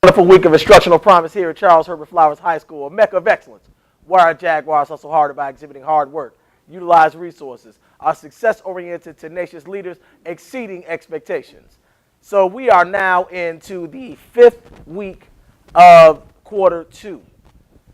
Wonderful week of instructional promise here at Charles Herbert Flowers High School, a mecca of excellence, where our Jaguars hustle harder by exhibiting hard work, utilize resources, are success-oriented, tenacious leaders exceeding expectations. So we are now into the 5th week of quarter 2.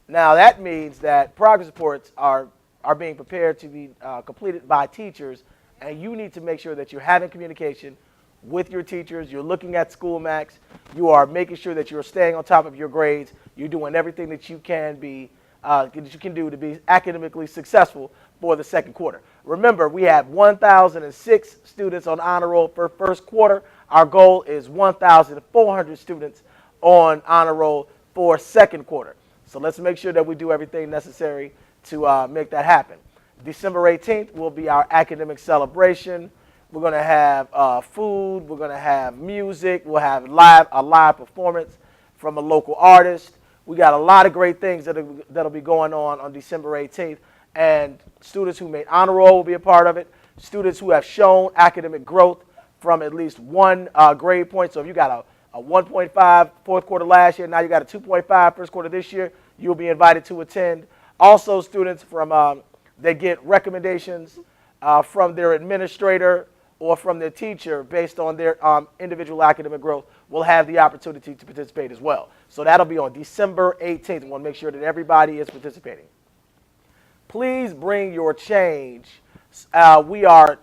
Now that means that progress reports are being prepared to be completed by teachers, and you need to make sure that you're having communication with your teachers, you're looking at School Max, you are making sure that you're staying on top of your grades, you're doing everything that you can do to be academically successful for the second quarter. Remember, we have 1,006 students on honor roll for first quarter. Our goal is 1,400 students on honor roll for second quarter. So let's make sure that we do everything necessary to make that happen. December 18th will be our academic celebration. We're going to have food. We're going to have music. We'll have a live performance from a local artist. We got a lot of great things that'll be going on December 18th. And students who made honor roll will be a part of it. Students who have shown academic growth from at least one grade point. So if you got a 1.5 fourth quarter last year, now you got a 2.5 first quarter this year, you'll be invited to attend. Also, students from they get recommendations from their administrator or from their teacher based on their individual academic growth will have the opportunity to participate as well. So that'll be on December 18th. We want to make sure that everybody is participating. Please bring your change. We are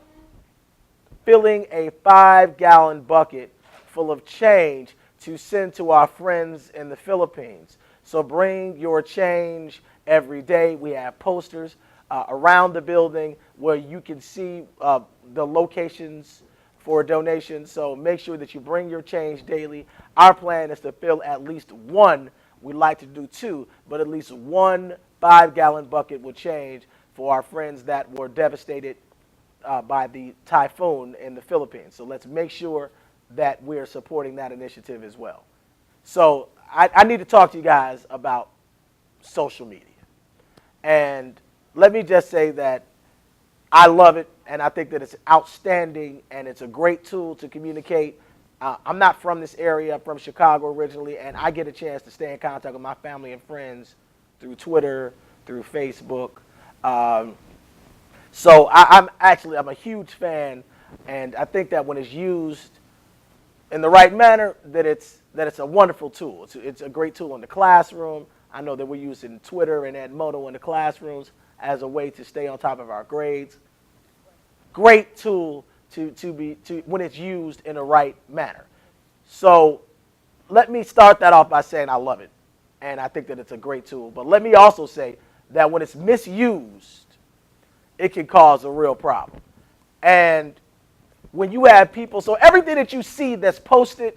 filling a 5-gallon bucket full of change to send to our friends in the Philippines. So bring your change every day. We have posters around the building where you can see the locations for donations. So make sure that you bring your change daily. Our plan is to fill at least one. We like to do 2, but at least one 5-gallon bucket will change for our friends that were devastated by the typhoon in the Philippines. So let's make sure that we're supporting that initiative as well. So I need to talk to you guys about social media. And let me just say that I love it, and I think that it's outstanding, and it's a great tool to communicate. I'm not from this area. I'm from Chicago originally, and I get a chance to stay in contact with my family and friends through Twitter, through Facebook. So I'm a huge fan, and I think that when it's used in the right manner, that it's a wonderful tool. It's a great tool in the classroom. I know that we're using Twitter and Edmodo in the classrooms as a way to stay on top of our grades. Great tool to when it's used in the right manner. So let me start that off by saying I love it, and I think that it's a great tool. But let me also say that when it's misused, it can cause a real problem. And when you have people, so everything that you see that's posted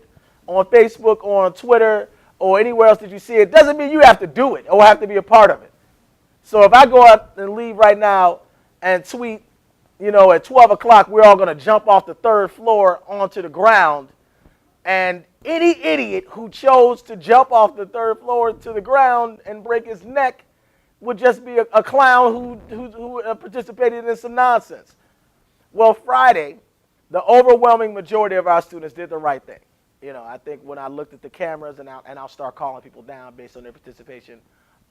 on Facebook or on Twitter or anywhere else that you see, it doesn't mean you have to do it or have to be a part of it. So if I go out and leave right now and tweet, at 12 o'clock, we're all going to jump off the 3rd floor onto the ground, and any idiot who chose to jump off the 3rd floor to the ground and break his neck would just be a clown who participated in some nonsense. Well, Friday, the overwhelming majority of our students did the right thing. I think when I looked at the cameras, and I'll start calling people down based on their participation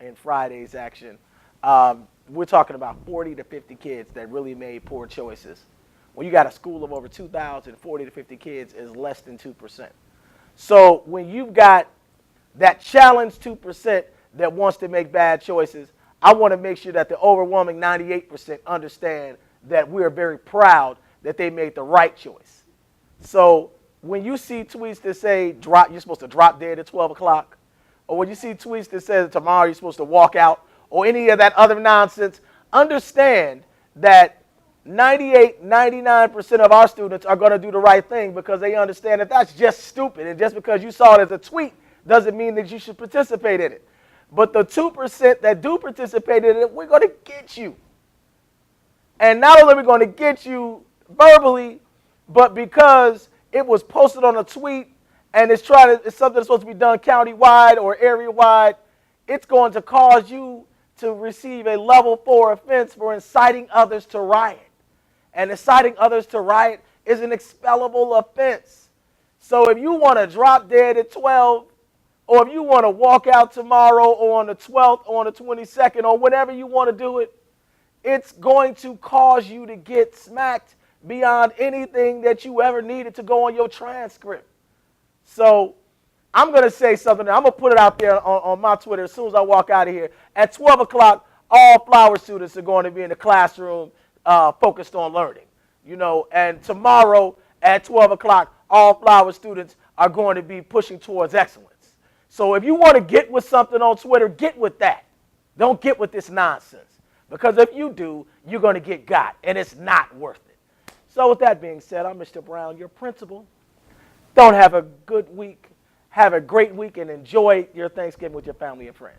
in Friday's action, we're talking about 40 to 50 kids that really made poor choices. When you got a school of over 2,000, 40 to 50 kids is less than 2%. So when you've got that challenged 2% that wants to make bad choices, I want to make sure that the overwhelming 98% understand that we're very proud that they made the right choice. So when you see tweets that say you're supposed to drop dead at 12 o'clock, or when you see tweets that say tomorrow you're supposed to walk out, or any of that other nonsense, understand that 98, 99% of our students are going to do the right thing because they understand that that's just stupid. And just because you saw it as a tweet doesn't mean that you should participate in it. But the 2% that do participate in it, we're going to get you. And not only are we going to get you verbally, but because it was posted on a tweet and it's something that's supposed to be done county-wide or area-wide, it's going to cause you to receive a level 4 offense for inciting others to riot. And inciting others to riot is an expellable offense. So if you want to drop dead at 12 or if you want to walk out tomorrow or on the 12th or on the 22nd or whenever you want to do it, it's going to cause you to get smacked beyond anything that you ever needed to go on your transcript. So I'm going to say something. I'm going to put it out there on my Twitter as soon as I walk out of here. At 12 o'clock, all Flower students are going to be in the classroom focused on learning. You know, and tomorrow at 12 o'clock, all Flower students are going to be pushing towards excellence. So if you want to get with something on Twitter, get with that. Don't get with this nonsense. Because if you do, you're going to get got, and it's not worth it. So with that being said, I'm Mr. Brown, your principal. Don't have a good week. Have a great week and enjoy your Thanksgiving with your family and friends.